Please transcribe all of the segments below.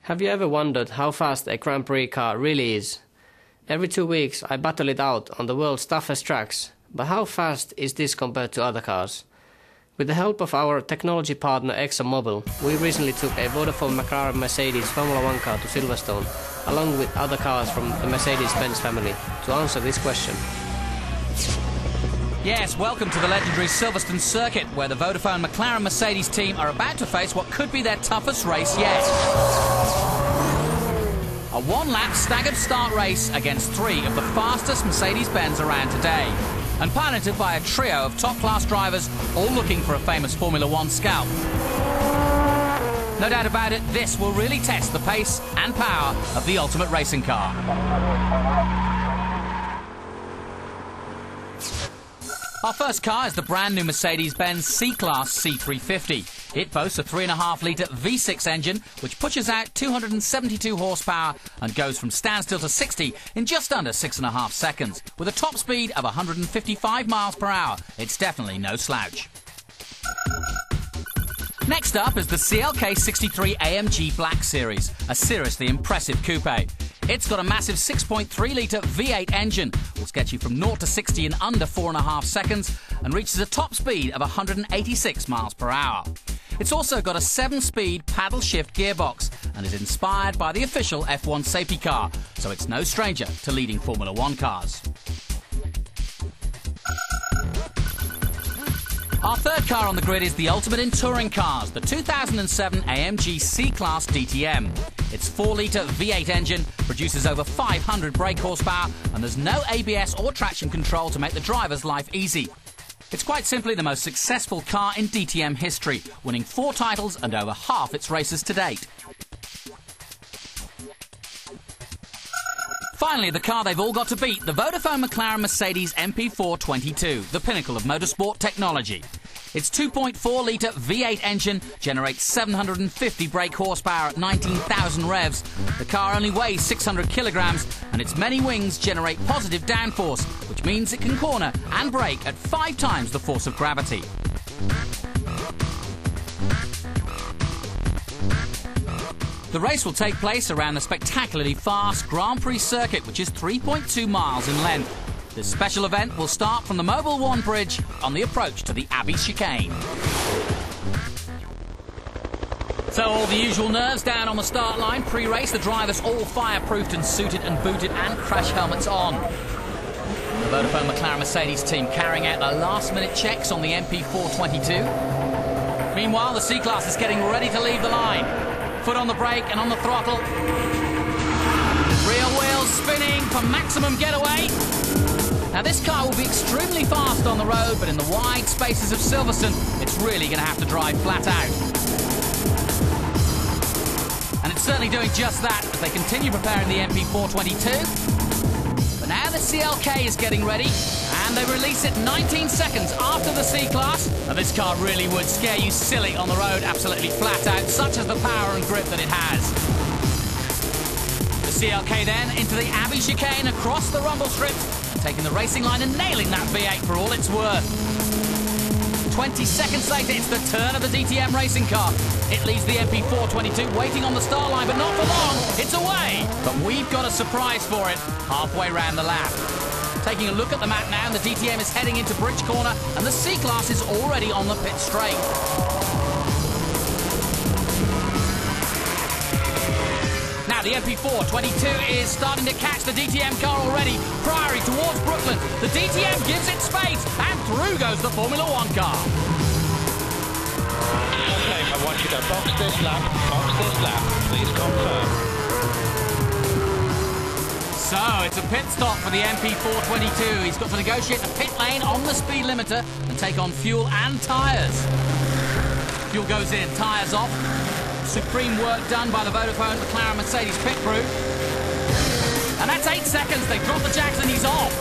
Have you ever wondered how fast a Grand Prix car really is? Every 2 weeks I battle it out on the world's toughest tracks, but how fast is this compared to other cars? With the help of our technology partner Mobil, we recently took a Vodafone McLAREN Mercedes Formula 1 car to Silverstone, along with other cars from the Mercedes-Benz family, to answer this question. Yes, welcome to the legendary Silverstone circuit, where the Vodafone McLAREN Mercedes team are about to face what could be their toughest race yet. A one-lap staggered start race against three of the fastest Mercedes-Benz around today, and piloted by a trio of top-class drivers, all looking for a famous Formula 1 scalp. No doubt about it, this will really test the pace and power of the ultimate racing car. Our first car is the brand new Mercedes-Benz C-Class C350. It boasts a 3.5-litre V6 engine, which pushes out 272 horsepower and goes from standstill to 60 in just under 6.5 seconds, with a top speed of 155 miles per hour. It's definitely no slouch. Next up is the CLK 63 AMG Black Series, a seriously impressive coupe. It's got a massive 6.3-litre V8 engine, which gets you from 0 to 60 in under 4.5 seconds and reaches a top speed of 186 miles per hour. It's also got a 7-speed paddle-shift gearbox and is inspired by the official F1 safety car, so it's no stranger to leading Formula 1 cars. Our third car on the grid is the ultimate in touring cars, the 2007 AMG C-Class DTM. Its 4-litre V8 engine produces over 500 brake horsepower, and there's no ABS or traction control to make the driver's life easy. It's quite simply the most successful car in DTM history, winning 4 titles and over half its races to date. Finally, the car they've all got to beat, the Vodafone McLAREN Mercedes MP422, the pinnacle of motorsport technology. Its 2.4-litre V8 engine generates 750 brake horsepower at 19,000 revs. The car only weighs 600 kilograms, and its many wings generate positive downforce, which means it can corner and brake at 5 times the force of gravity. The race will take place around the spectacularly fast Grand Prix circuit, which is 3.2 miles in length. This special event will start from the Mobil 1 bridge on the approach to the Abbey chicane. So all the usual nerves down on the start line. Pre-race, the drivers all fireproofed and suited and booted and crash helmets on. The Vodafone McLAREN Mercedes team carrying out their last-minute checks on the MP422. Meanwhile, the C-Class is getting ready to leave the line. Foot on the brake and on the throttle. Rear wheels spinning for maximum getaway. Now this car will be extremely fast on the road, but in the wide spaces of Silverstone, it's really going to have to drive flat out. And it's certainly doing just that as they continue preparing the MP422. But now the CLK is getting ready, and they release it 19 seconds after the C-Class. And this car really would scare you silly on the road, absolutely flat out, such as the power and grip that it has. The CLK then into the Abbey chicane across the rumble strips, taking the racing line and nailing that V8 for all it's worth. 20 seconds later, it's the turn of the DTM racing car. It leaves the MP422 waiting on the start line, but not for long. It's away. But we've got a surprise for it halfway round the lap. Taking a look at the map now, the DTM is heading into Bridge Corner, and the C-Class is already on the pit straight. Now the MP422 is starting to catch the DTM car already. Priory towards Brooklyn. The DTM gives it space, and through goes the Formula 1 car. Okay, I want you to box this lap. Please confirm. So it's a pit stop for the MP422. He's got to negotiate the pit lane on the speed limiter and take on fuel and tyres. Fuel goes in, tyres off. Supreme work done by the Vodafone McLAREN Mercedes pit crew. And that's 8 seconds. They drop the jacks and he's off.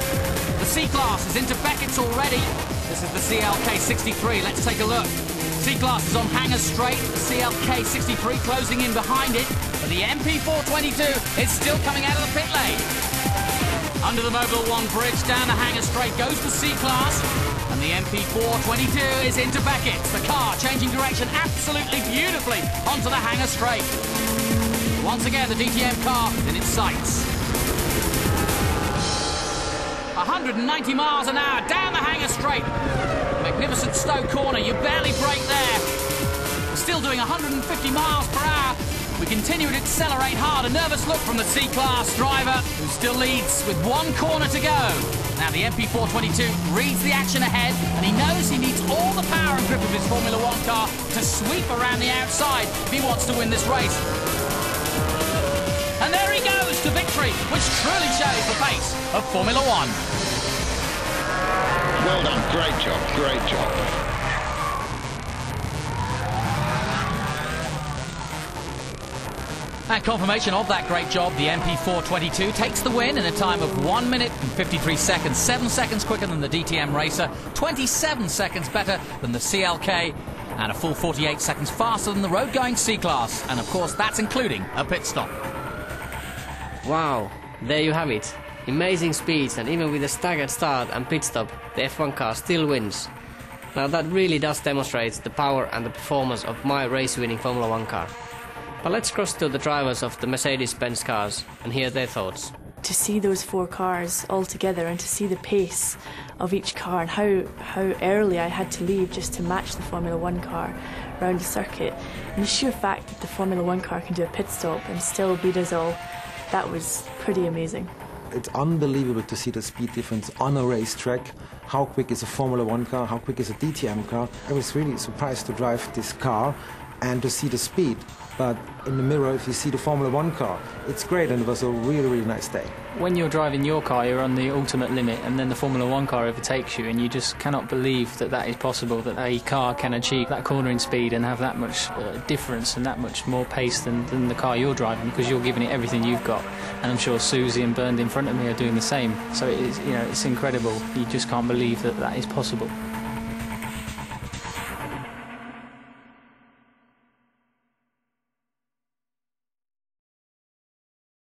The C-Class is into Beckett's already. This is the CLK 63. Let's take a look. C-Class is on hanger straight. The CLK 63 closing in behind it. But the MP422 is still coming out of the pit lane. Under the Mobil 1 bridge, down the hanger straight goes the C-Class. And the MP422 is into Beckett's. The car changing direction absolutely beautifully onto the hanger straight. Once again, the DTM car is in its sights. 190 miles an hour down the hanger straight. Magnificent Stowe corner, you barely brake there. Still doing 150 miles per hour. We continue to accelerate hard. A nervous look from the C-Class driver, who still leads with one corner to go. Now the MP422 reads the action ahead, and he knows he needs all the power and grip of his Formula One car to sweep around the outside if he wants to win this race. And there he goes to victory, which truly shows the pace of Formula One. Well done, great job, great job. And confirmation of that great job, the MP422 takes the win in a time of 1 minute and 53 seconds, 7 seconds quicker than the DTM Racer, 27 seconds better than the CLK, and a full 48 seconds faster than the road-going C-Class. And of course, that's including a pit stop. Wow, there you have it. Amazing speeds, and even with a staggered start and pit stop, the F1 car still wins. Now that really does demonstrate the power and the performance of my race-winning Formula One car. But let's cross to the drivers of the Mercedes-Benz cars and hear their thoughts. To see those four cars all together and to see the pace of each car and how early I had to leave just to match the Formula One car around the circuit, and the sheer fact that the Formula One car can do a pit stop and still beat us all, that was pretty amazing. It's unbelievable to see the speed difference on a racetrack. How quick is a Formula One car? How quick is a DTM car? I was really surprised to drive this car and to see the speed. But in the mirror, if you see the Formula One car, it's great, and it was a really, really nice day. When you're driving your car, you're on the ultimate limit, and then the Formula One car overtakes you, and you just cannot believe that that is possible, that a car can achieve that cornering speed and have that much difference and that much more pace than the car you're driving, because you're giving it everything you've got. And I'm sure Susie and Bernd in front of me are doing the same. So it is, it's incredible. You just can't believe that that is possible.